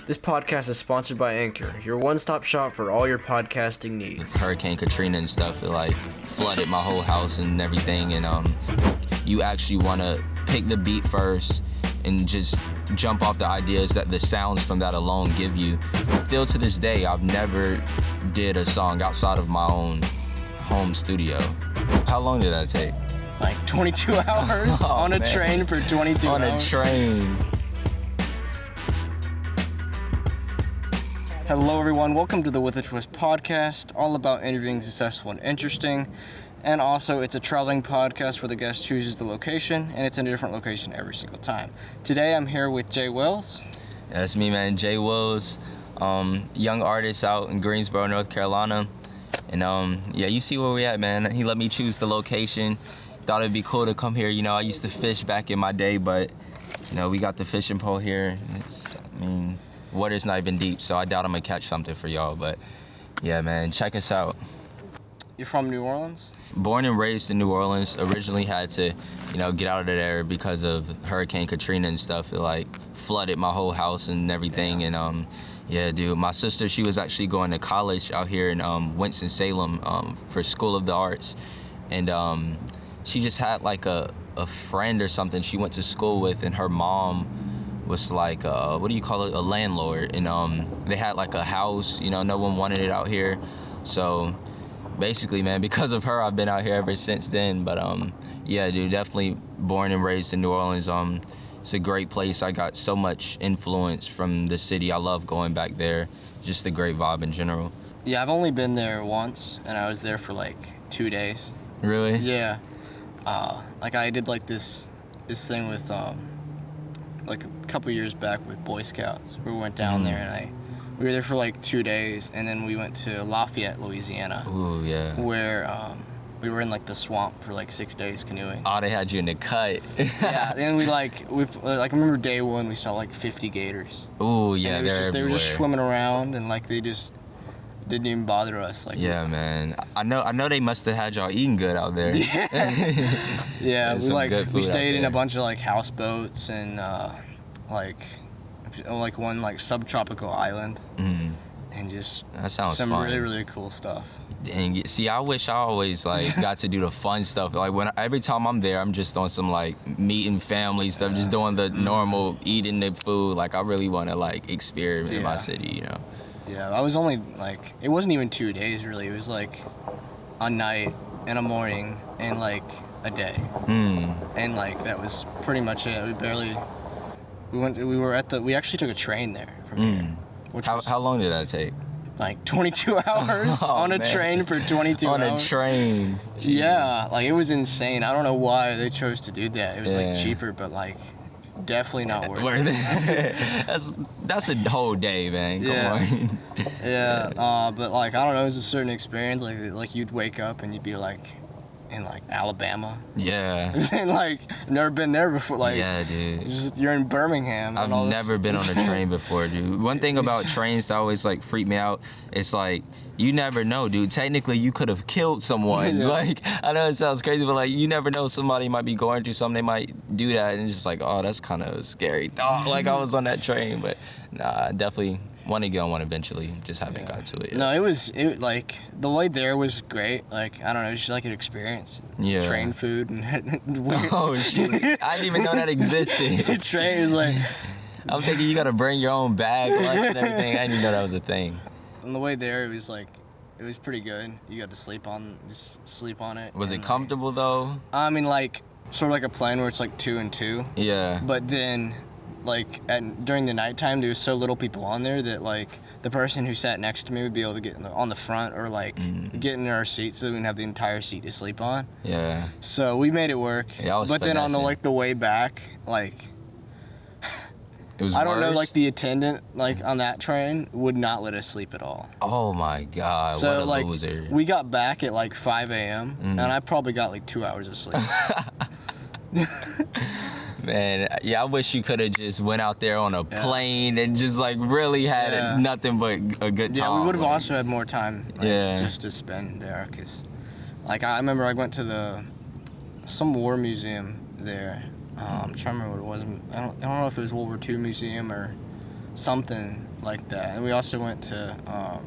This podcast is sponsored by Anchor, your one-stop shop for all your podcasting needs. Hurricane Katrina and stuff, it like flooded my whole house and everything, and you actually want to pick the beat first and just jump off the ideas that the sounds from that alone give you. Still to this day, I've never did a song outside of my own home studio. How long did that take? Like 22 hours on a train for 22 hours. On a train. Hello everyone, welcome to the WithATwist Podcast, all about interviewing successful and interesting. And also, it's a traveling podcast where the guest chooses the location, and it's in a different location every single time. Today, I'm here with Willz. That's me, man, Willz. Young artist out in Greensboro, North Carolina. And yeah, you see where we at, man. He let me choose the location. Thought it'd be cool to come here. You know, I used to fish back in my day, but, you know, we got the fishing pole here. Water's not even deep, so I doubt I'm gonna catch something for y'all. But, yeah, man, check us out. You're from New Orleans? Born and raised in New Orleans. Originally had to, you know, get out of there because of Hurricane Katrina and stuff. It, like, flooded my whole house and everything. Damn. And, yeah, dude, my sister, she was actually going to college out here in Winston-Salem for School of the Arts. And she just had, like, a friend or something she went to school with, and her mom was like, what do you call it, a landlord. And they had, like, a house, you know, no one wanted it out here. So basically, man, because of her, I've been out here ever since then. But yeah, dude, definitely born and raised in New Orleans. It's a great place. I got so much influence from the city. I love going back there. Just a great vibe in general. Yeah, I've only been there once, and I was there for like 2 days. Really? Yeah. Like I did like this thing with like a couple years back with Boy Scouts, where we went down there, and we were there for like 2 days, and then we went to Lafayette, Louisiana. Ooh, yeah. Where we were in like the swamp for like 6 days canoeing. Oh, they had you in the cut. Yeah, and we I remember day one we saw like 50 gators. Ooh, yeah, they were just swimming around, and like they just didn't even bother us. Like, yeah, man. I know they must have had y'all eating good out there. Yeah. Yeah, we stayed in a bunch of like houseboats and like one like subtropical island. And just that sounds some fun. really, really cool stuff. Dang, see, I wish I always like got to do the fun stuff. Like every time I'm there, I'm just on some like meeting family stuff, just doing the normal eating the food. Like I really want to like experiment in my city, you know. Yeah, I was only like, it wasn't even 2 days really. It was like a night and a morning and like a day. And like that was pretty much it. We actually took a train there from here. How long did that take? Like 22 hours on a train for 22 hours. On a train. Jeez. Yeah, like it was insane. I don't know why they chose to do that. It was like cheaper, but like definitely not worth it. That's a whole day, man. Come on. Yeah, but like I don't know, it was a certain experience. Like you'd wake up and you'd be like in like Alabama. Yeah. And like never been there before. Like yeah, dude. You're in Birmingham. I've never been on a train before, dude. One thing about trains that always like freak me out, it's like you never know, dude. Technically, you could have killed someone. Yeah. Like I know it sounds crazy, but like you never know, somebody might be going through something. They might do that, and it's just like, oh, that's kind of a scary thought. Like I was on that train, but nah, I definitely want to get on one eventually. Just haven't got to it yet. No, it was like the way there was great. Like I don't know, it's just like an experience. Yeah. Train food and oh shoot, I didn't even know that existed. Train is like. I'm thinking you gotta bring your own bag, lunch, and everything. I didn't even know that was a thing. On the way there, it was pretty good. You got to sleep on it. Was it comfortable though? I mean, like sort of like a plane where it's like 2 and 2. Yeah. But then, like during the nighttime, there was so little people on there that like the person who sat next to me would be able to get on the front or like get in our seat, so we wouldn't have the entire seat to sleep on. Yeah. So we made it work. Yeah, I was but then on the way back, like. It was I don't know, worse? like the attendant, like on that train, would not let us sleep at all. Oh my God, so, what a like, loser. We got back at like 5 a.m. And I probably got like 2 hours of sleep. Man, yeah, I wish you could have just went out there on a plane and just like really had nothing but a good time. Yeah, we would have also had more time just to spend there, because like I remember I went to some war museum there. I'm trying to remember what it was. I don't know if it was World War II museum or something like that. And we also went to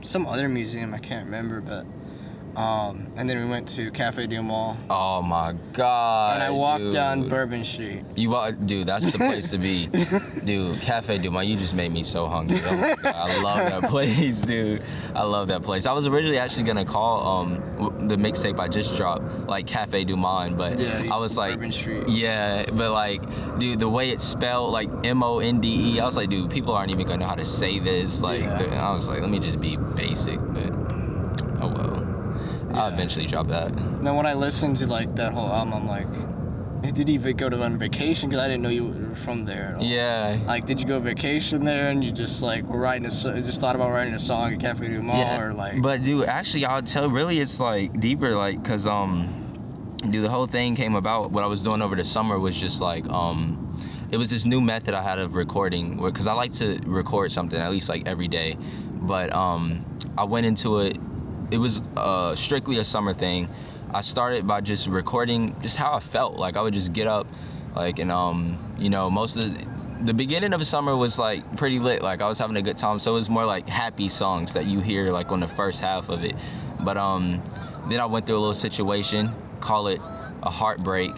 some other museum, I can't remember, but and then we went to Cafe du Monde. Oh my God! And I walked dude. down Bourbon Street. Dude, that's the place to be. Dude, Cafe du Monde, you just made me so hungry. Oh my God, I love that place, dude. I love that place. I was originally actually gonna call the mixtape I just dropped like Cafe du Monde, but Yeah, I was like, Bourbon Street. yeah, but like, dude, the way it's spelled, like Monde, I was like, dude, people aren't even gonna know how to say this. Like, Yeah. I was like, let me just be basic, but oh well. I'll eventually drop that. Now, when I listened to like that whole album, I'm like, did he go to on vacation? Because I didn't know you were from there at all. Yeah. Like, did you go vacation there and you just like were just thought about writing a song at Cafe du Monde, or like? But dude, actually, I'll tell. Really, it's like deeper, like, cause dude, the whole thing came about. What I was doing over the summer was just like it was this new method I had of recording, because I like to record something at least like every day. But I went into it. It was strictly a summer thing. I started by just recording just how I felt. Like, I would just get up, like, and you know, most of the beginning of the summer was like pretty lit. Like, I was having a good time, so it was more like happy songs that you hear like on the first half of it. But then I went through a little situation, call it a heartbreak.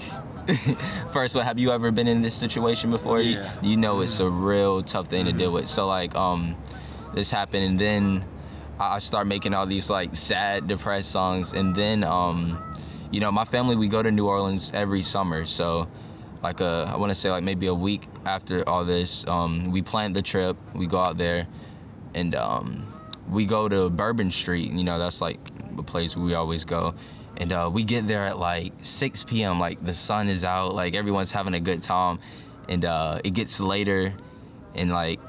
First one, have you ever been in this situation before? Yeah. You know, it's a real tough thing to deal with. So like this happened, and then I start making all these like sad, depressed songs. And then you know, my family, we go to New Orleans every summer. So like I want to say like maybe a week after all this, we planned the trip. We go out there, and we go to Bourbon Street. You know, that's like the place we always go. And we get there at like 6 p.m. Like, the sun is out, like everyone's having a good time. And it gets later, and like,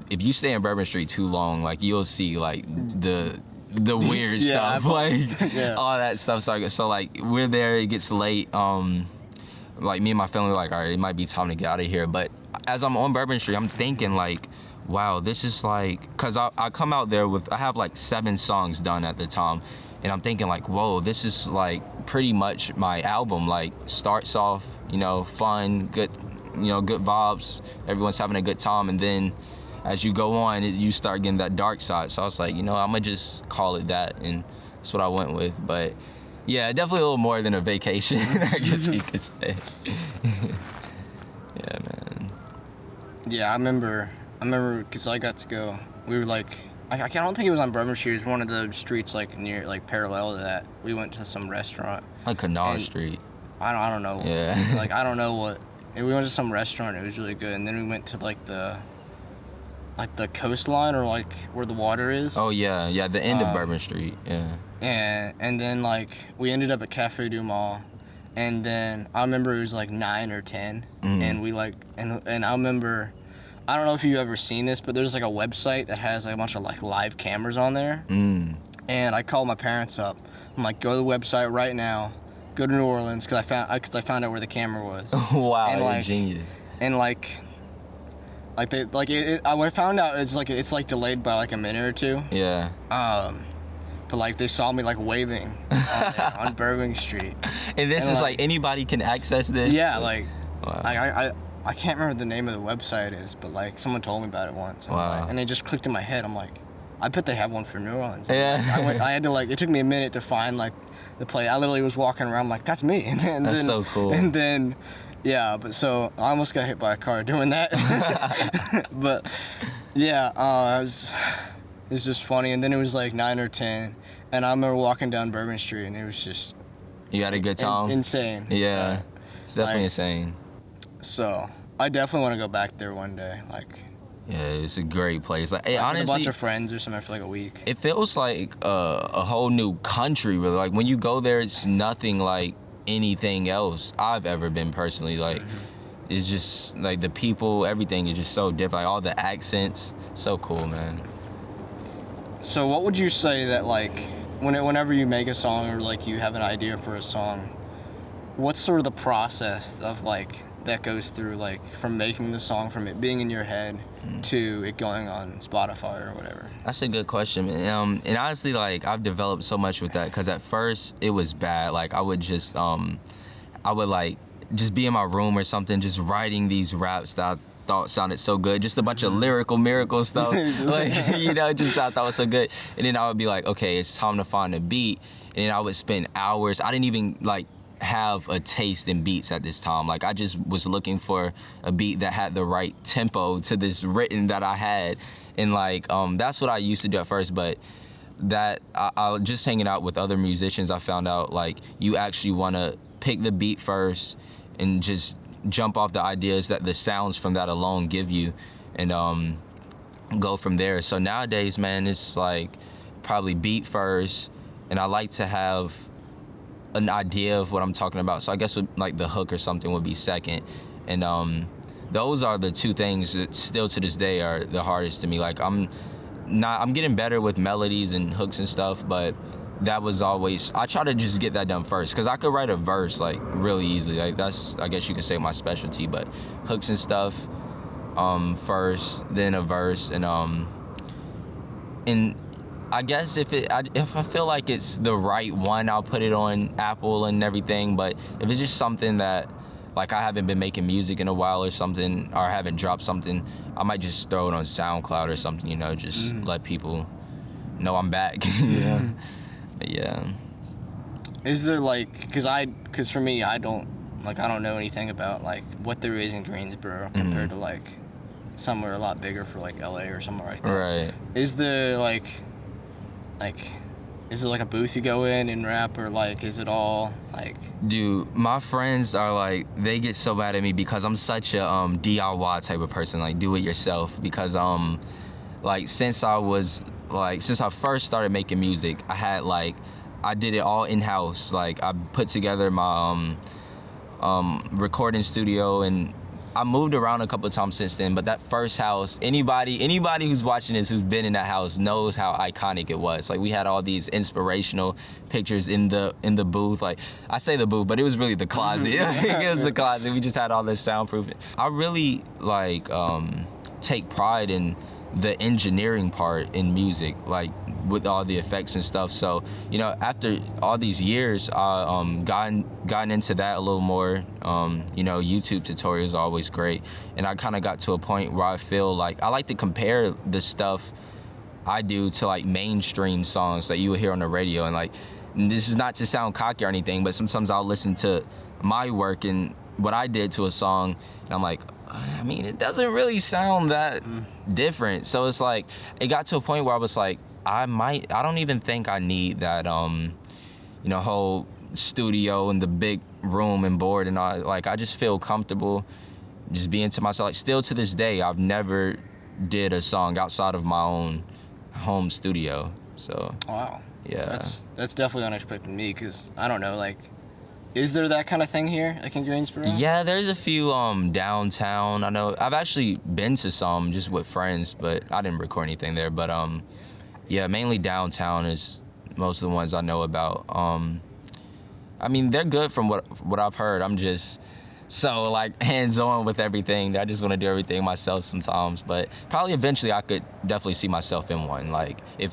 if you stay in Bourbon Street too long, like, you'll see like the weird stuff, like all that stuff. So like, we're there, it gets late. Like, me and my family are like, all right, it might be time to get out of here. But as I'm on Bourbon Street, I'm thinking like, wow, this is like, cause I come out there with, I have like 7 songs done at the time. And I'm thinking like, whoa, this is like pretty much my album. Like, starts off, you know, fun, good, you know, good vibes. Everyone's having a good time. And then as you go on, you start getting that dark side. So I was like, you know, I'm gonna just call it that. And that's what I went with. But yeah, definitely a little more than a vacation, I guess you could say. Yeah, man. Yeah, I remember because I got to go. We were like, I don't think it was on Bourbon Street. It was one of the streets like near, like parallel to that. We went to some restaurant. Like Canal Street. I don't know. Yeah. Like, I don't know what. And we went to some restaurant. It was really good. And then we went to like the coastline, or like where the water is. Oh yeah, the end of Bourbon Street. Yeah. And then like we ended up at Cafe du Monde, and then I remember it was like 9 or 10, and we like and I remember. I don't know if you've ever seen this, but there's like a website that has like a bunch of like live cameras on there. And I called my parents up. I'm like, go to the website right now, go to New Orleans, because I found out where the camera was. Wow, and, like, genius. And I found out it's like delayed by like a minute or two. Yeah. But like they saw me like waving on Bourbon Street. And this is like anybody can access this. Yeah, like wow. I can't remember the name of the website is, but like someone told me about it once. Wow. And it just clicked in my head. I'm like, I bet they have one for New Orleans. Yeah. I had to like, it took me a minute to find like the place. I literally was walking around like, that's me. And that's then, so cool. And then, yeah, but so I almost got hit by a car doing that. But yeah, it was just funny. And then it was like 9 or 10. And I remember walking down Bourbon Street, and it was just. You had a good time? Insane. Yeah. It's definitely insane. So I definitely want to go back there one day. Like, yeah, it's a great place. Like, hey, honestly, honestly, a bunch of friends or something for like a week. It feels like a whole new country, really. Like, when you go there, it's nothing like anything else I've ever been personally. Like, it's just like the people, everything is just so different. Like, all the accents, so cool, man. So what would you say that like whenever you make a song, or like you have an idea for a song, what's sort of the process of like that goes through, like from making the song, from it being in your head to it going on Spotify or whatever? That's a good question. And honestly, like, I've developed so much with that, because at first it was bad. Like, I would just like just be in my room or something, just writing these raps that thought sounded so good, just a bunch of lyrical miracle stuff, like, just I thought was so good. And then I would be like, okay, it's time to find a beat, and then I would spend hours. I didn't even like have a taste in beats at this time. Like, I just was looking for a beat that had the right tempo to this written that I had, and like that's what I used to do at first. But that I just hanging out with other musicians, I found out like you actually want to pick the beat first and just jump off the ideas that the sounds from that alone give you, and go from there. So nowadays, man, it's like probably beat first, and I like to have an idea of what I'm talking about. So I guess like the hook or something would be second, and those are the two things that still to this day are the hardest to me. Like I'm getting better with melodies and hooks and stuff, but that was always, I try to just get that done first, because I could write a verse like really easily. Like that's, I guess you could say, my specialty. But hooks and stuff first, then a verse, and I guess if I feel like it's the right one, I'll put it on Apple and everything. But if it's just something that like I haven't been making music in a while or something, or I haven't dropped something, I might just throw it on SoundCloud or something, just let people know I'm back. Yeah. Is there like, cause for me, I don't know anything about like what there is in Greensboro compared to like somewhere a lot bigger for like LA or somewhere like that. Right. Is there is it like a booth you go in and rap, or like is it all like? Dude, my friends are like, they get so mad at me because I'm such a DIY type of person, like do it yourself. Because like since I first started making music, I did it all in house. Like I put together my recording studio, and I moved around a couple of times since then, but that first house, anybody who's watching this who's been in that house knows how iconic it was. Like we had all these inspirational pictures in the booth. Like I say the booth, but it was really the closet. It was the closet. We just had all this soundproofing. I really like take pride in the engineering part in music, like with all the effects and stuff. So after all these years, I gotten into that a little more. YouTube tutorials are always great, and I kind of got to a point where I feel like I like to compare the stuff I do to like mainstream songs that you would hear on the radio. And like, this is not to sound cocky or anything, but sometimes I'll listen to my work and what I did to a song, and I'm like, I mean, it doesn't really sound that different. So it's like, it got to a point where I was like, I don't even think I need that, whole studio and the big room and board and all. Like, I just feel comfortable just being to myself. Like, still to this day, I've never did a song outside of my own home studio. So, wow. Yeah. That's definitely unexpected to me, because I don't know, like, is there that kind of thing here, like in Greensboro? Yeah, there's a few downtown. I know I've actually been to some just with friends, but I didn't record anything there. But yeah, mainly downtown is most of the ones I know about. I mean, they're good from what I've heard. I'm just so like hands-on with everything. I just want to do everything myself sometimes. But probably eventually I could definitely see myself in one. Like if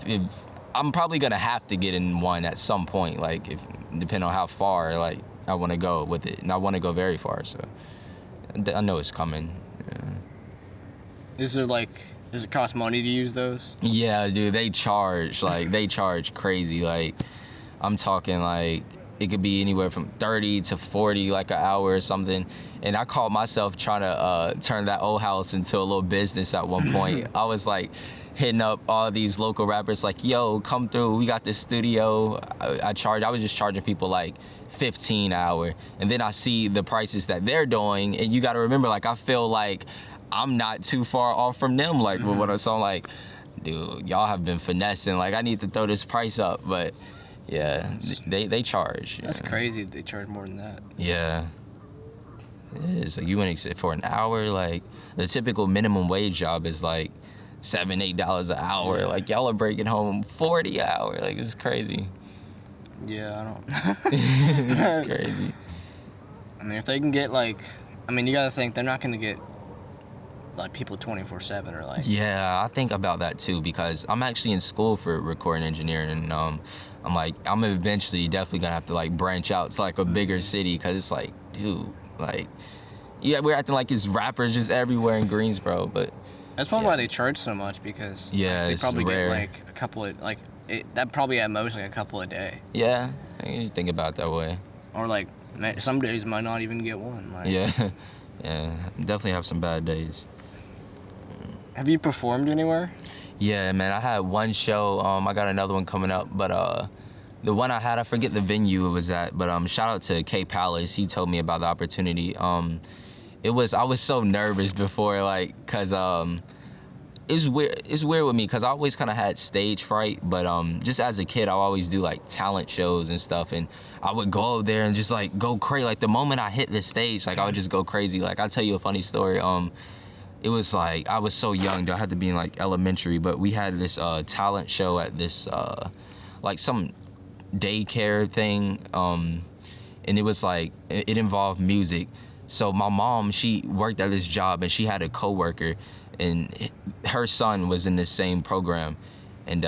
I'm probably gonna have to get in one at some point. Like if depending on how far like I want to go with it, and I want to go very far. So I know it's coming. Yeah. Does it cost money to use those? Yeah, dude, they charge crazy. Like I'm talking like it could be anywhere from 30 to 40 like an hour or something. And I called myself trying to turn that old house into a little business at one point. I was like hitting up all these local rappers like, yo, come through, we got this studio. I was just charging people like $15 an hour, and then I see the prices that they're doing, and you got to remember, like, I feel like I'm not too far off from them, like, so I'm like, dude, y'all have been finessing, like, I need to throw this price up. But yeah, they charge. That's crazy, they charge more than that. Yeah, it is. Like, you wouldn't expect for an hour, like, the typical minimum wage job is like $7-8 an hour. Yeah. Like, y'all are breaking home $40 an hour. Like, it's crazy. Yeah, I don't. It's crazy. I mean, if they can get like, you gotta think they're not gonna get like people 24/7 or like. Yeah, I think about that too, because I'm actually in school for recording engineering, and I'm eventually definitely gonna have to like branch out to like a bigger city, because it's like, dude, like Yeah, we're acting like it's rappers just everywhere in Greensboro, but That's probably why they charge so much, because they it's probably rare. get like a couple of that probably at most like a couple a day. Yeah, you think about it that way. Or like some days might not even get one. Like, Yeah, yeah, definitely have some bad days. Have you performed anywhere? Yeah, man, I had one show. I got another one coming up, but the one I had, I forget the venue it was at, but shout out to K Palace. He told me about the opportunity. I was so nervous before, like, cause it's weird with me, cause I always kind of had stage fright, but just as a kid I always do like talent shows and stuff, and I would go out there and just like go crazy. Like the moment I hit the stage, like I would just go crazy. Like I'll tell you a funny story. It was like I was so young, I had to be in like elementary, but we had this talent show at this like some daycare thing, and it was like it involved music. So my mom, she worked at this job, and she had a coworker, and her son was in the same program, and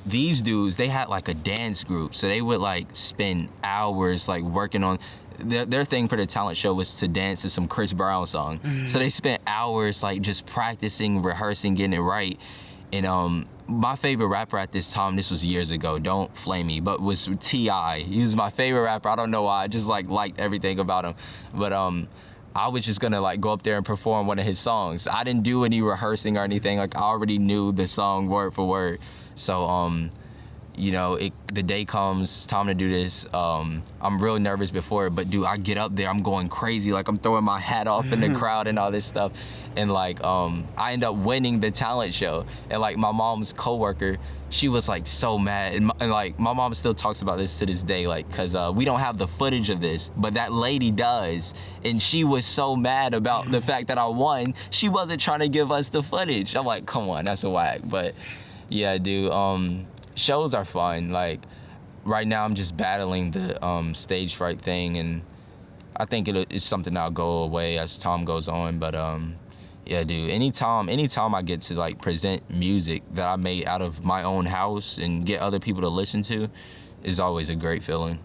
these dudes, they had like a dance group, so they would like spend hours like working on their thing for the talent show was to dance to some Chris Brown song. So they spent hours like just practicing, rehearsing, getting it right. And my favorite rapper at this time, this was years ago, don't flame me, but was T.I. He was my favorite rapper. I don't know why, I just like liked everything about him. But I was just gonna like go up there and perform one of his songs. I didn't do any rehearsing or anything. Like I already knew the song word for word. So you know, the day comes, time to do this. I'm real nervous before it, but dude, I get up there, I'm going crazy. Like I'm throwing my hat off in the crowd and all this stuff. And like, I end up winning the talent show. And like my mom's coworker, she was like so mad. And like my mom still talks about this to this day, like, cause we don't have the footage of this, but that lady does. And she was so mad about the fact that I won. She wasn't trying to give us the footage. I'm like, come on, that's a whack. But yeah, dude, shows are fun. Like right now I'm just battling the stage fright thing, and I think it's something that'll go away as time goes on. But yeah, dude, anytime I get to like present music that I made out of my own house and get other people to listen to is always a great feeling.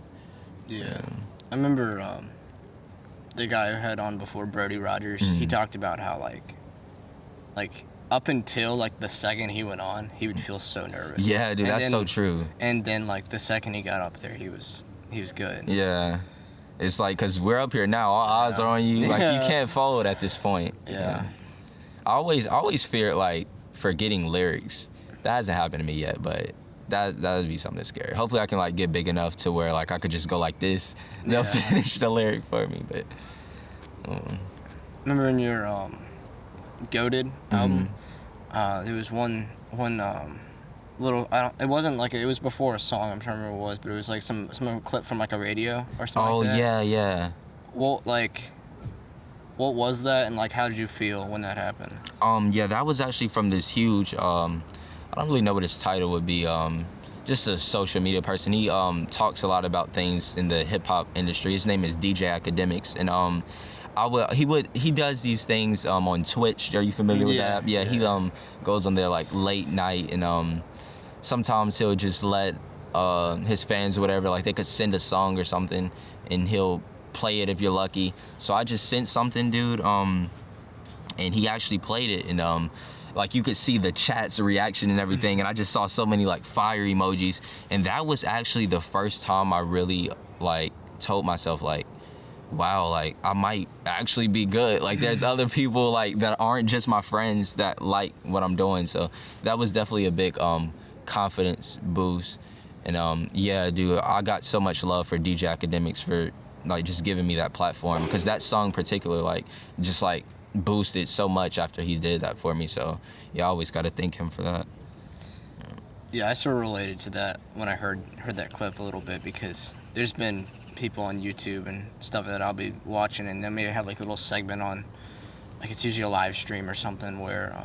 Yeah. I remember the guy who had on before, Brody Rogers, he talked about how like up until like the second he went on, he would feel so nervous. Yeah, dude, that's so true. And then like the second he got up there, he was good. Yeah, it's like, cause we're up here now, all eyes are on you. Like you can't fold at this point. Yeah. I always feared like forgetting lyrics. That hasn't happened to me yet, but that would be something scary. Hopefully I can like get big enough to where like I could just go like this, and they'll finish the lyric for me. But remember in your Goated album, there was one little, it wasn't like, it was before a song, I'm trying to remember what it was, but it was like some clip from like a radio or something like that. Oh yeah. Well, like, what was that, and like how did you feel when that happened? Yeah, that was actually from this huge, I don't really know what his title would be, just a social media person. He talks a lot about things in the hip hop industry. His name is DJ Academics, and he does these things on Twitch. Are you familiar with that? Yeah, he goes on there like late night, and sometimes he'll just let his fans or whatever, like they could send a song or something, and he'll play it if you're lucky. So I just sent something, dude, and he actually played it, and like you could see the chat's reaction and everything, and I just saw so many like fire emojis, and that was actually the first time I really like told myself like, wow, like I might actually be good. Like there's other people like that aren't just my friends that like what I'm doing. So that was definitely a big confidence boost. And yeah, dude, I got so much love for DJ Academics for like just giving me that platform, because that song in particular like just like boosted so much after he did that for me. So yeah, I always got to thank him for that. Yeah, I sort of related to that when I heard that clip a little bit, because there's been people on YouTube and stuff that I'll be watching, and they may have like a little segment on, like it's usually a live stream or something, where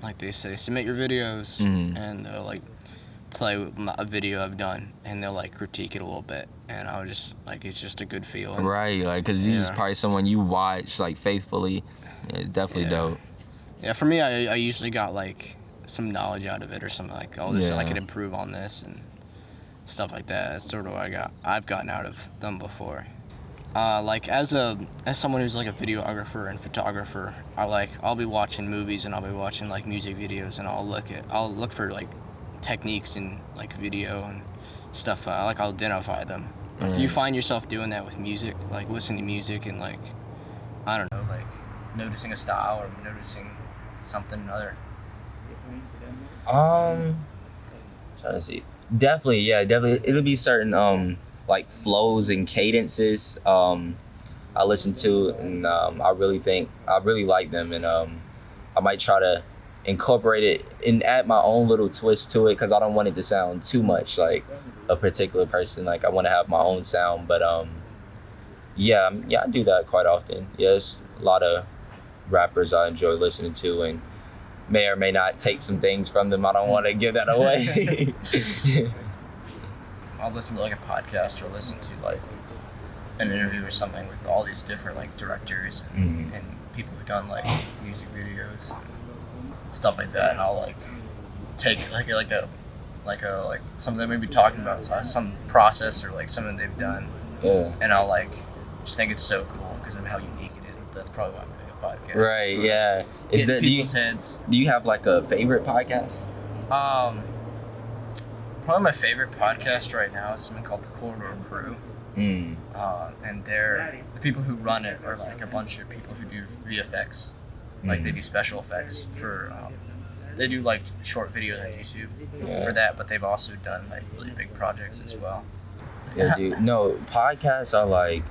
like they say submit your videos, and they'll like play a video I've done, and they'll like critique it a little bit, and I was just like, it's just a good feeling. Right, like because he's probably someone you watch like faithfully. Yeah, it's definitely dope. Yeah, for me, I usually got like some knowledge out of it or something, like, oh, this I could improve on this and stuff like that. That's sort of what I've gotten out of them before. Like as someone who's like a videographer and photographer, I'll be watching movies and I'll be watching like music videos, and I'll look for like techniques in like video and stuff. I'll identify them. Do you find yourself doing that with music, like listening to music and like, I don't know, like noticing a style or noticing something other? Trying to see. Definitely. It'll be certain like flows and cadences I listen to, and I really like them, and I might try to incorporate it and add my own little twist to it, because I don't want it to sound too much like a particular person. Like I want to have my own sound, but yeah, I do that quite often. Yes, a lot of rappers I enjoy listening to, and may or may not take some things from them. I don't want to give that away. I'll listen to like a podcast or listen to like an interview or something with all these different like directors and people who've done like music videos and stuff like that, and I'll like take like something they may be talking about, so some process or like something they've done, and I'll like just think it's so cool because of how unique it is. That's probably why I'm doing a podcast. Right. Yeah. Is that people's heads? Do you have like a favorite podcast? Probably my favorite podcast right now is something called The Corridor Crew. And the people who run it are like a bunch of people who do VFX. Like they do special effects for, they do like short videos on YouTube for that, but they've also done like really big projects as well. Yeah, dude. No, podcasts are like,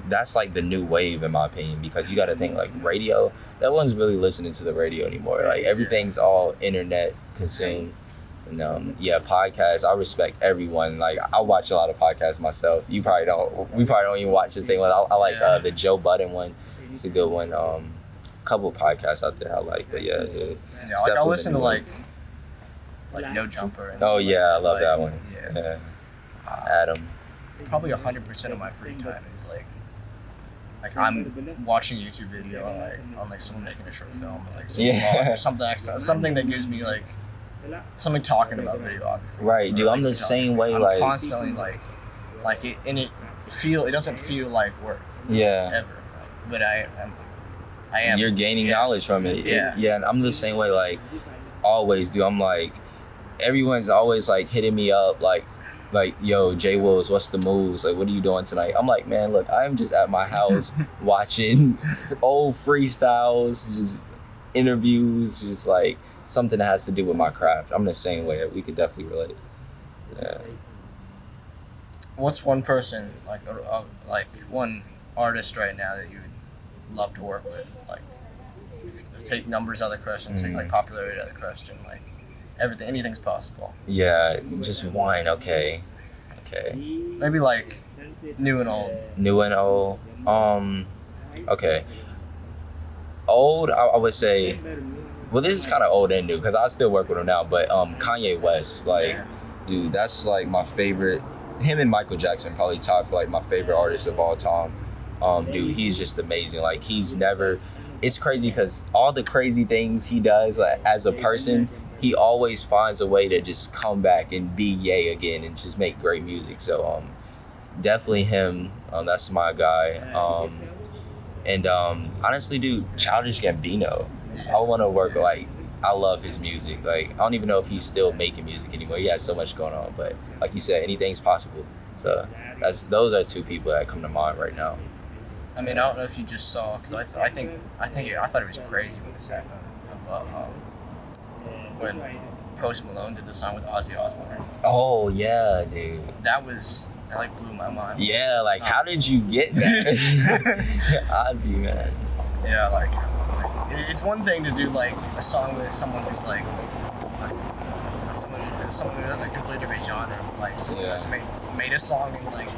that's like the new wave in my opinion, because you got to think like radio, no one's really listening to the radio anymore. Like everything's all internet consumed. And podcasts, I respect everyone. Like I watch a lot of podcasts myself. You probably don't. We probably don't even watch the same one. I like the Joe Budden one. It's a good one. Couple podcasts out there I like, but yeah. Like I'll listen to like No Jumper. And oh yeah, I love that one. Yeah. Adam. Probably 100% of my free time is like I'm watching a YouTube video on like someone making a short film, or like or something that gives me like something talking about videography. Right, dude. I'm the same way. I'm constantly like it, and it doesn't feel like work. Yeah. Ever, but I am. You're gaining knowledge from it. Yeah. And I'm the same way. Like always, dude. I'm like, everyone's always like hitting me up, like, yo, Jay Willz, what's the moves? Like, what are you doing tonight? I'm like, man, look, I'm just at my house watching old freestyles, just interviews, just like something that has to do with my craft. I'm the same way. We could definitely relate. Yeah. What's one person, like one artist right now that you would love to work with? Like, take numbers out of the question, take like popularity out of the question, like everything, anything's possible. Yeah, just one. Okay. Maybe like new and old. New and old. Okay. Old, I would say. Well, this is kind of old and new because I still work with him now. But Kanye West, like, dude, that's like my favorite. Him and Michael Jackson probably top for like my favorite artists of all time. Dude, he's just amazing. Like, it's crazy because all the crazy things he does, like, as a person, he always finds a way to just come back and be Ye again and just make great music. So definitely him. That's my guy. And honestly, dude, Childish Gambino. I want to work, like, I love his music. Like, I don't even know if he's still making music anymore. He has so much going on, but like you said, anything's possible. So those are two people that come to mind right now. I mean, I don't know if you just saw, because I thought it was crazy when this happened. When Post Malone did the song with Ozzy Osbourne. Oh yeah, dude. That like blew my mind. Yeah, like how did you get that? Ozzy, man. Yeah, like it's one thing to do like a song with someone who's like someone who has a completely different genre, like someone who's made a song and like,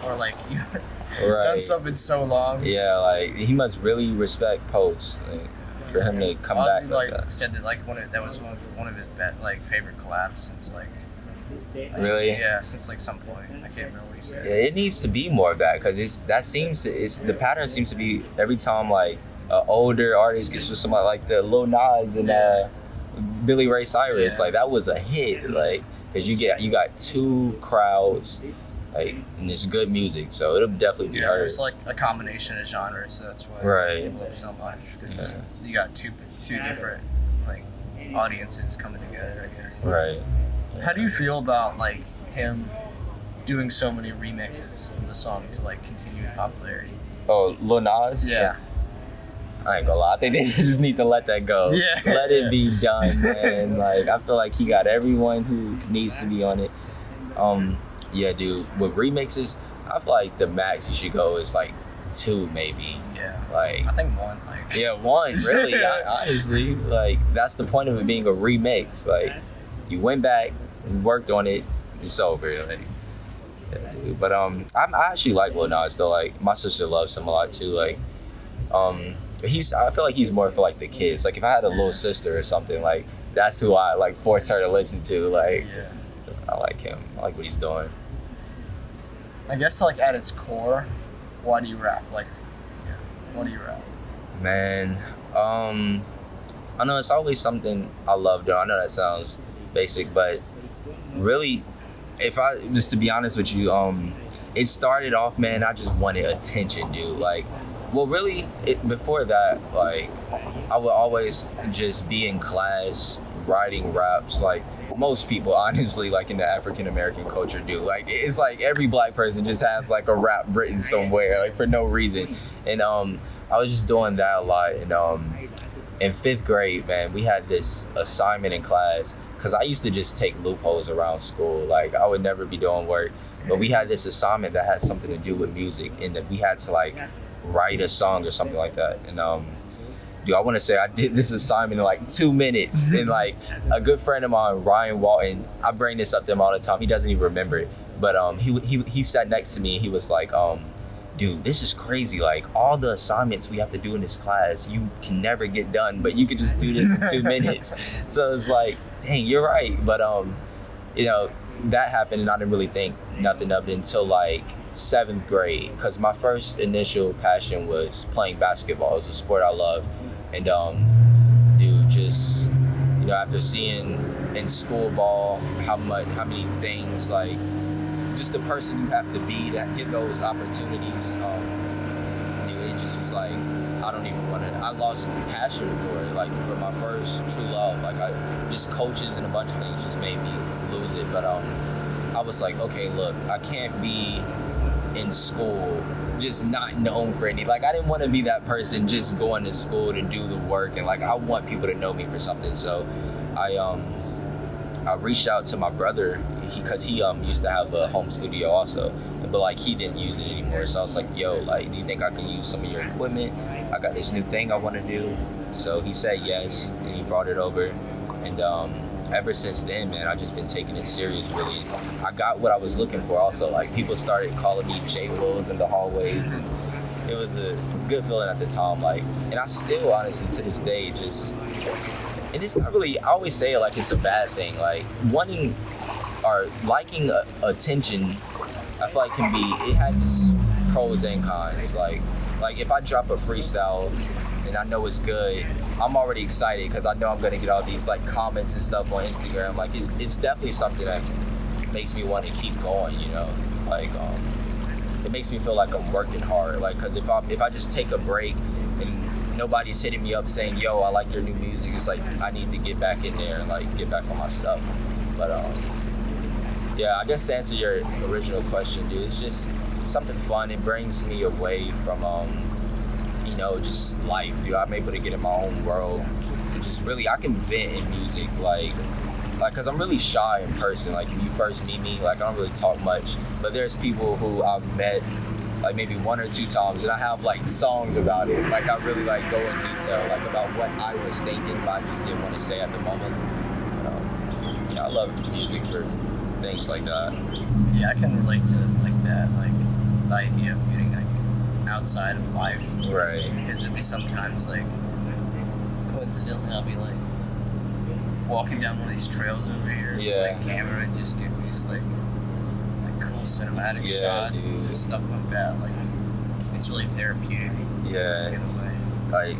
or like you've done something so long. Yeah, like he must really respect Post, like, for him to come Ozzy, back like that. Said that like that was one of his favorite collabs since like. Really? Yeah, since like some point. I can't remember what he said. Yeah, it needs to be more of that because the pattern seems to be every time like an older artist gets with somebody like the Lil Nas and Billy Ray Cyrus, like that was a hit, like because you got two crowds Like, and it's good music, so it'll definitely be heard. It's like a combination of genres, so that's why Right. people love so much. Because you got two different like audiences coming together, I guess. Right. How do you feel about like him doing so many remixes of the song to like continue popularity? Oh, Lil Nas? Yeah. I ain't gonna lie. I think they just need to let that go. Yeah. Let it be done, man. Like, I feel like he got everyone who needs to be on it. Yeah, dude. With remixes, I feel like the max you should go is like 2, maybe. Yeah. Like, I think 1. Like. yeah, 1. Really, honestly. Like, that's the point of it being a remix. Like, you went back and worked on it. It's over. Like, yeah, dude. But I actually like Lil Nas though. Like, my sister loves him a lot too. Like, I feel like he's more for like the kids. Like, if I had a little sister or something, like, that's who I like force her to listen to. Like, I like him. I like what he's doing. I guess like at its core, why do you rap? Like, what do you rap? Man, I know it's always something I love doing. I know that sounds basic, but really, if I was to be honest with you, it started off, man, I just wanted attention, dude. Like, well, really, before that, like, I would always just be in class writing raps, like most people, honestly, like in the African American culture do. Like, it's like every black person just has like a rap written somewhere, like for no reason. And I was just doing that a lot. And in 5th grade, man, we had this assignment in class, because I used to just take loopholes around school. Like, I would never be doing work, but we had this assignment that had something to do with music, and that we had to like write a song or something like that. And dude, I want to say I did this assignment in like 2 minutes. And like a good friend of mine, Ryan Walton, I bring this up to him all the time. He doesn't even remember it, but he sat next to me and he was like, dude, this is crazy. Like, all the assignments we have to do in this class, you can never get done, but you could just do this in 2 minutes. So it's like, dang, you're right. But you know, that happened, and I didn't really think nothing of it until like 7th grade, because my first initial passion was playing basketball. It was a sport I love. And dude, just, you know, after seeing in school ball how many things, like, just the person you have to be to get those opportunities, dude, it just was like, I don't even want to, I lost passion for it, like for my first true love. Like, just coaches and a bunch of things just made me lose it. But I was like, okay, look, I can't be in school just not known for any, like, I didn't want to be that person just going to school to do the work, and like, I want people to know me for something. So I reached out to my brother, because he used to have a home studio also, but like, he didn't use it anymore. So I was like, yo, like, do you think I can use some of your equipment? I got this new thing I want to do. So he said yes, and he brought it over. And ever since then, man, I've just been taking it serious, really. I got what I was looking for also. Like, people started calling me J. Willz in the hallways, and it was a good feeling at the time. Like, and I still, honestly, to this day, just, and it's not really, I always say it like it's a bad thing. Like, wanting or liking attention, I feel like it has its pros and cons. Like if I drop a freestyle and I know it's good, I'm already excited, because I know I'm gonna get all these like comments and stuff on Instagram. Like, it's definitely something that makes me want to keep going, you know. Like, it makes me feel like I'm working hard. Like, because if I just take a break and nobody's hitting me up saying, yo, I like your new music, it's like, I need to get back in there and like get back on my stuff. But yeah, I guess to answer your original question, dude, it's just something fun. It brings me away from you know, just life, dude. I'm able to get in my own world. And just really, I can vent in music, like, cause I'm really shy in person. Like, when you first meet me, like, I don't really talk much. But there's people who I've met, like, maybe 1 or 2 times, and I have like songs about it. Like, I really like go in detail, like, about what I was thinking, but I just didn't want to say at the moment. You know, I love music for things like that. Yeah, I can relate to like that, like the idea of getting like outside of life. Right. Because it'd be sometimes like, coincidentally, I'll be like walking down one of these trails over here, Yeah. like camera, and just get these like cool cinematic shots, dude. and just stuff like that. Like, it's really therapeutic. Yeah, In it's a way. like,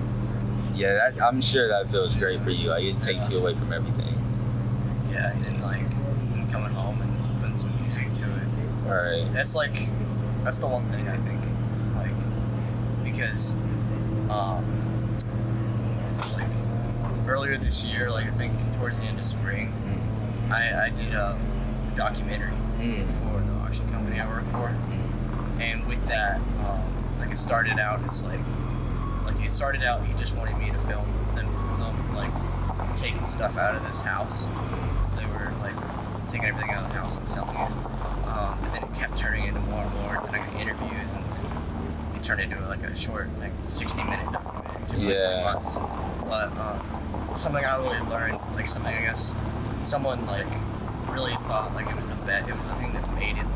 yeah, I'm sure that feels great for you. Like, it takes you away from everything. Yeah, and then like coming home and putting some music to it. Right. That's the one thing I think, like, because so like earlier this year, like I think towards the end of spring, I did a documentary for the auction company I work for, and with that, like it started out as he just wanted me to film them like taking stuff out of this house. They were like taking everything out of the house and selling it, and then it kept turning into more and more. And then I got interviews, and it turned into like a short, like 60-minute documentary. It took like 2 months. But something I really learned, like something I guess someone like really thought like it was the thing that made it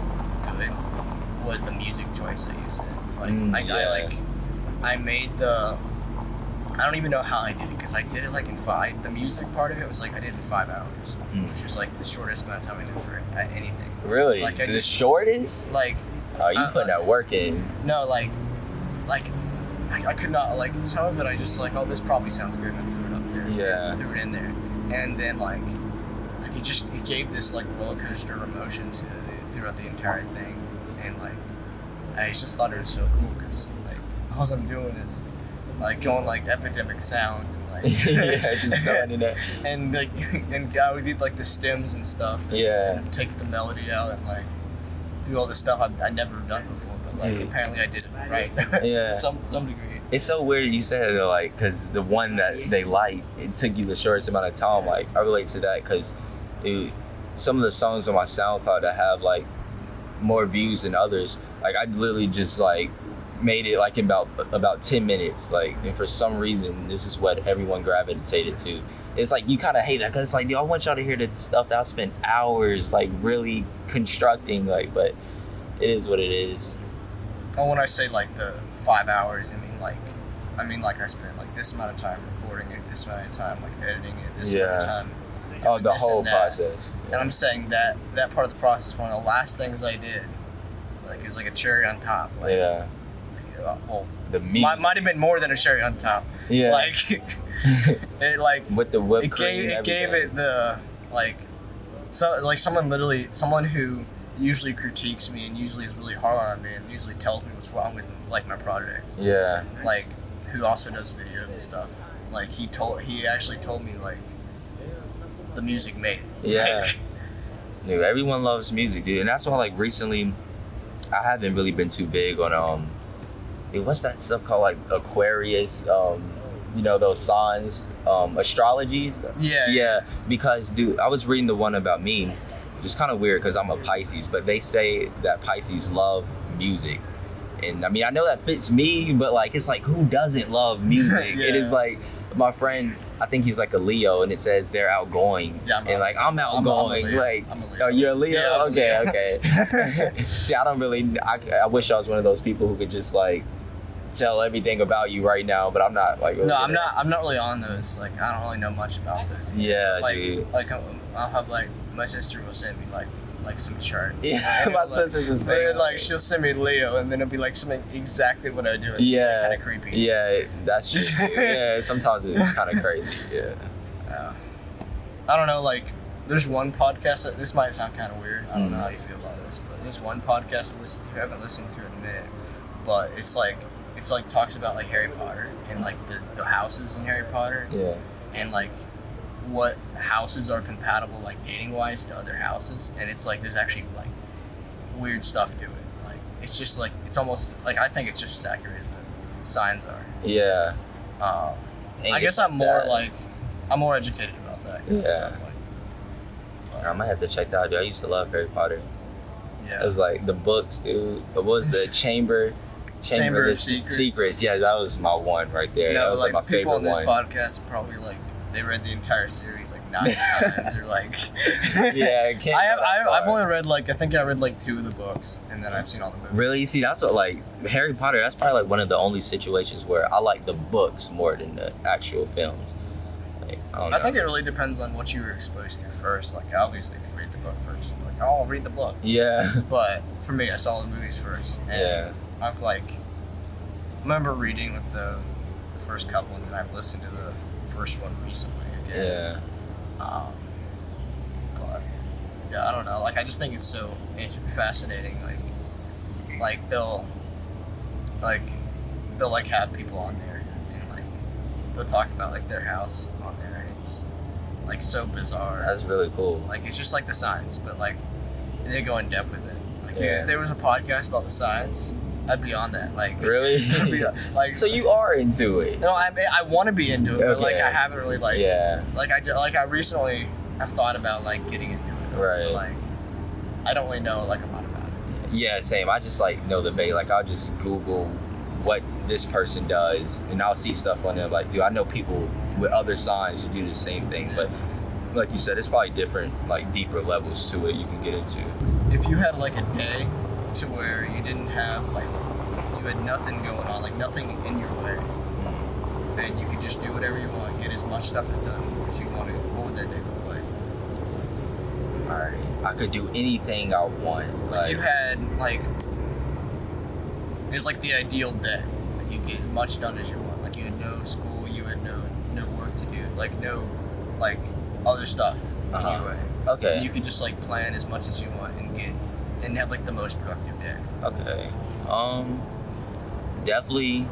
good, was the music choice I used in. Like I made the. I don't even know how I did it, because I did it like in 5. The music part of it was like I did it in 5 hours, which was like the shortest amount of time I did for anything. Really? Like the shortest? Like. Oh, you put that work in. No, like I could not, like, some of it I just like, oh, this probably sounds good, and I threw it up there. Yeah. And threw it in there, and then like it gave this like roller coaster of emotions throughout the entire thing, and like I just thought it was so cool, because like all I'm doing is like going like epidemic sound and like yeah, just throwing it there. and like and I would do like the stems and stuff, and take the melody out and like do all this stuff I'd never done before, but like apparently I did it right to some degree. It's so weird you said it, like, because the one that they like, it took you the shortest amount of time. Like, I relate to that, because some of the songs on my SoundCloud that have like more views than others, like I literally just like made it like in about 10 minutes, like, and for some reason this is what everyone gravitated to. It's like you kind of hate that, because it's like, I want y'all to hear the stuff that I spent hours like really constructing, like, but it is what it is. Oh, when I say like the 5 hours, I mean like I spent like this amount of time recording it, this amount of time like editing it, this amount of time. Oh, the whole process. Yeah. And I'm saying that part of the process, one of the last things I did, like it was like a cherry on top. Like, well, the meat might have been more than a cherry on top. Yeah. Like it like with the whipped cream. It gave it the like, so like someone who usually critiques me and usually is really hard on me and usually tells me what's wrong with like my projects. Yeah. Like, who also does videos and stuff. Like he actually told me like the music made it. Yeah. Like, dude, everyone loves music, dude, and that's why like recently I haven't really been too big on what's that stuff called, like Aquarius, you know, those signs, astrologies. Yeah, because dude, I was reading the one about me. It's kind of weird because I'm a Pisces, but they say that Pisces love music. And I mean, I know that fits me, but like, it's like, who doesn't love music? It is like, my friend, I think he's like a Leo, and it says they're outgoing. Yeah, and like, I'm outgoing. I'm like, I'm a Leo. Oh, you're a Leo? Yeah, okay. See, I don't really, I wish I was one of those people who could just like tell everything about you right now, but I'm not like. No, I'm not really on those. Like, I don't really know much about those. Yeah, like, dude. Like, I'll have like, my sister will send me like some chart. Yeah, my sister's the same. Like, she'll send me Leo, and then it'll be like something exactly what I do. And yeah, kind of creepy. Yeah, that's true too. Yeah, sometimes it's kind of crazy. Yeah. I don't know. Like, there's one podcast that this might sound kind of weird. I don't know how you feel about this, but there's one podcast I haven't listened to in a minute, but it's like talks about like Harry Potter and like the houses in Harry Potter. Yeah. And like what houses are compatible like dating wise to other houses, and it's like there's actually like weird stuff to it. Like it's just like it's almost like I think it's just as accurate as the signs are. Yeah. I guess I'm more educated about that. Yeah. I might have to check that out, dude. I used to love Harry Potter. Yeah. It was like the books, dude. What was the Chamber of Secrets? Yeah, that was my one right there. That was like my favorite one. People on this podcast probably like they read the entire series like 9 times. Or like, yeah, I've only read like, I think I read like 2 of the books, and then I've seen all the movies. Really? See, that's what like Harry Potter. That's probably like one of the only situations where I like the books more than the actual films. Like, I think it really depends on what you were exposed to first. Like, obviously, if you read the book first, like, oh, I'll read the book. Yeah. But for me, I saw the movies first. And I've like, I remember reading like the first couple, and then I've listened to the first one recently again. Yeah. But yeah, I don't know. Like like I just think it's fascinating. Like they'll like have people on there, and like they'll talk about like their house on there, and it's like so bizarre. That's really cool. Like it's just like the signs, but like they go in depth with it. Like Yeah. if there was a podcast about the signs, I'd be on that. Like Really? I'd be, like So you are into it? no, I want to be into it, but like Okay. I haven't really like Yeah. like I recently have thought about like getting into it. Right. But, like I don't really know like a lot about it. Yeah, same. I just like know the bait. Like I'll just Google what this person does, and I'll see stuff on there. Like, dude, I know people with other signs who do the same thing, but like you said, it's probably different, like deeper levels to it you can get into. If you had like a day to where you didn't have like you had nothing going on, like nothing in your way, and you could just do whatever you want, get as much stuff done as you wanted, what would that day look like? All right, I could do anything I want. Like you had like it was like the ideal day. Like you get as much done as you want. Like you had no school, you had no work to do, like no like other stuff in your way. Okay. And you could just like plan as much as you want and have like the most productive day. Okay. Definitely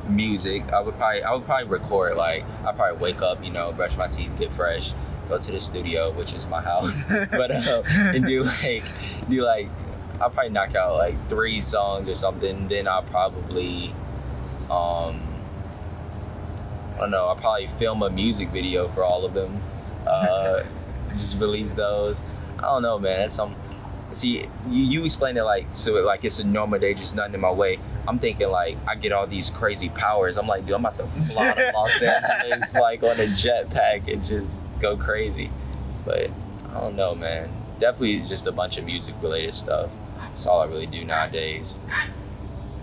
music. I would probably record. Like I'd probably wake up, brush my teeth, get fresh, go to the studio, which is my house, but and do like I'll probably knock out like 3 songs or something. Then I'll probably I don't know. I'll probably film a music video for all of them. Just release those. I don't know, man. See, you explained it like it's a normal day, just nothing in my way. I'm thinking like I get all these crazy powers. I'm like, dude, I'm about to fly to Los Angeles like on a jetpack and just go crazy. But I don't know, man. Definitely just a bunch of music related stuff. That's all I really do nowadays.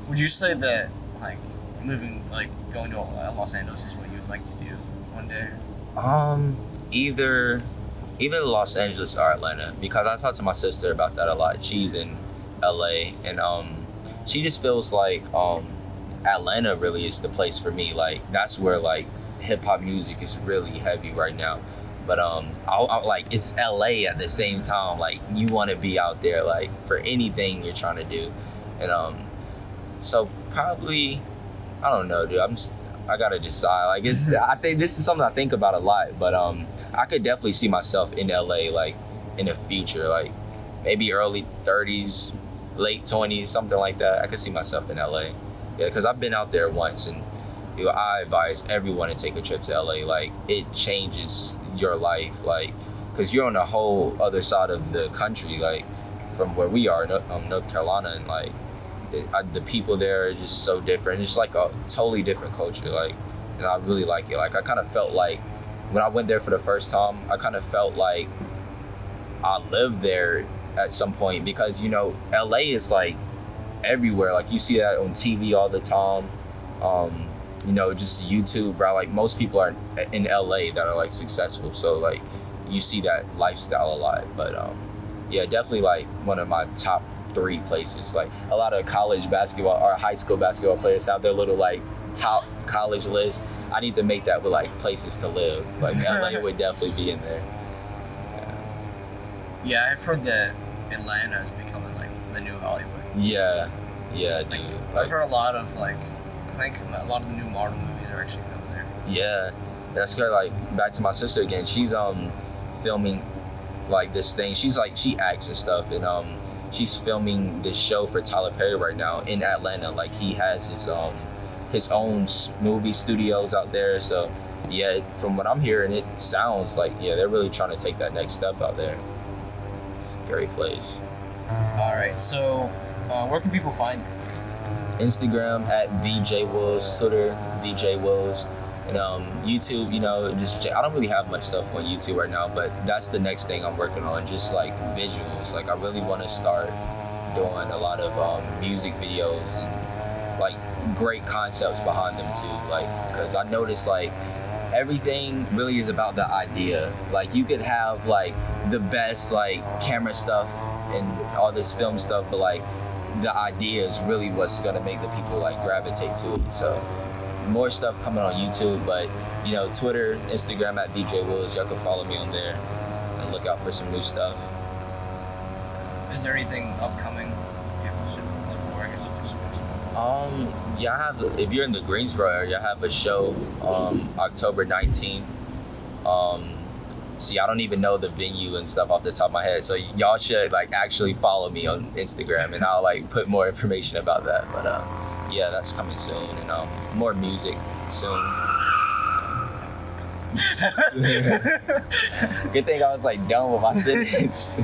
Would you say that like going to Los Angeles is what you would like to do one day? Either Los Angeles or Atlanta, because I talked to my sister about that a lot. She's in LA, and she just feels like Atlanta really is the place for me. Like that's where like hip hop music is really heavy right now. But I like it's LA at the same time. Like you want to be out there like for anything you're trying to do, and so probably I don't know, dude. I gotta decide. Like I think this is something I think about a lot, but I could definitely see myself in LA like in the future, like maybe early 30s, late 20s, something like that. I could see myself in LA. Yeah, because I've been out there once, and I advise everyone to take a trip to LA. Like it changes your life, like because you're on a whole other side of the country, like from where we are, North Carolina, and like the people there are just so different. It's like a totally different culture, like, and I really like it. Like I kind of felt like when I went there for the first time, I kind of felt like I lived there at some point, because LA is like everywhere. Like you see that on TV all the time, just YouTube, bro. Like most people are in LA that are like successful, so like you see that lifestyle a lot. But yeah, definitely like one of my top 3 places. Like a lot of college basketball or high school basketball players have their little like top college list. I need to make that with like places to live. Like LA would definitely be in there. Yeah, I've heard that Atlanta is becoming like the new Hollywood. Yeah, dude. Like, Like, I've heard a lot of like I think a lot of the new Marvel movies are actually filmed there. yeah, that's good. Like back to my sister again. She's filming like this thing. She acts and stuff, and she's filming this show for Tyler Perry right now in Atlanta. Like he has his own movie studios out there. So yeah, from what I'm hearing, it sounds like they're really trying to take that next step out there. It's a great place. All right, so where can people find you? Instagram at DJ Willz, Twitter DJ Willz, and YouTube. I don't really have much stuff on YouTube right now, but that's the next thing I'm working on. Just like visuals. Like I really want to start doing a lot of music videos and like great concepts behind them too. Like because I noticed like everything really is about the idea. Like you could have like the best like camera stuff and all this film stuff, but like the idea is really what's gonna make the people like gravitate to it. So more stuff coming on YouTube, but Twitter, Instagram at DJ Willz. Y'all can follow me on there and look out for some new stuff. Is there anything upcoming people should look for? I guess you just mentioned. Yeah, I have. If you're in the Greensboro area, I have a show October 19th. See, I don't even know the venue and stuff off the top of my head, so y'all should like actually follow me on Instagram, and I'll like put more information about that. But yeah, that's coming soon, and more music soon. Good thing I was like done with my sentence.